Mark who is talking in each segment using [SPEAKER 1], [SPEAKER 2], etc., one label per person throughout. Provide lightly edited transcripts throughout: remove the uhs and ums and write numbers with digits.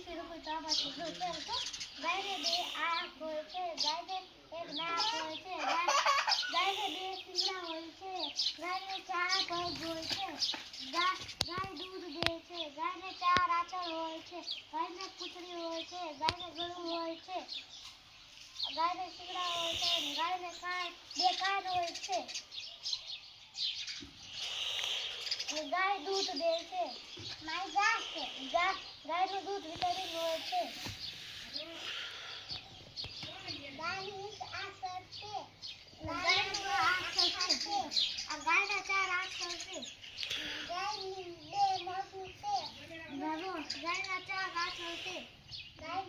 [SPEAKER 1] 20 રૂપિયા તો આમાંથી જો ચાલ તો ગાયને બે આંખ હોય છે, ગાયને એક નાક હોય છે, ગાયને બે શિંગડા હોય છે, ગાયને 4 પગ હોય છે, ગાય દૂધ દે છે, ગાયને 4 આંચળ હોય છે, ગાયને પૂંછડી હોય છે, ગાયને ગળું હોય છે, ગાયને શિંગડા હોય છે, ગાયને બે કાન હોય છે, ગાય દૂધ દે છે, ગાયનું દૂધ વિટામિન હોય છે, ગાયના 4 આંખ છે, ગાયની 2 મોઢું છે, ગાયના 4 હાથ છે, ગાય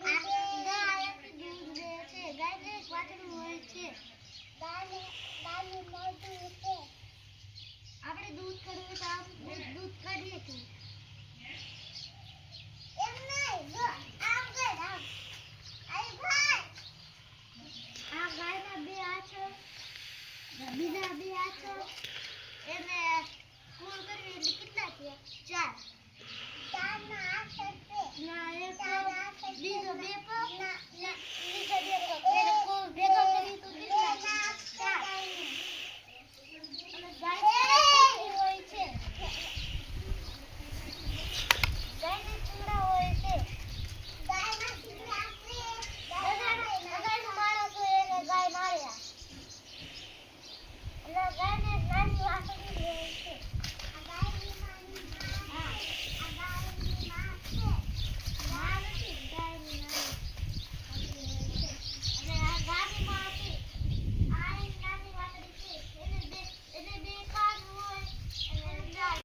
[SPEAKER 1] દૂધ દે છે, ગાયને એક વાછરડું હોય છે, ગાયનું મોઢું છે. આપણે દૂધ કાઢવું તો દૂધ કાઢીએ છીએ. એમ નહીં જો આમ કર આમ આઈ ભાઈ આ ગાયના 2 આંચળ બીજા 2 આંચળ એને કુલ કરવી એટલે કેટલા થયા 4 ના આંચળ છે ના એક બીજો 2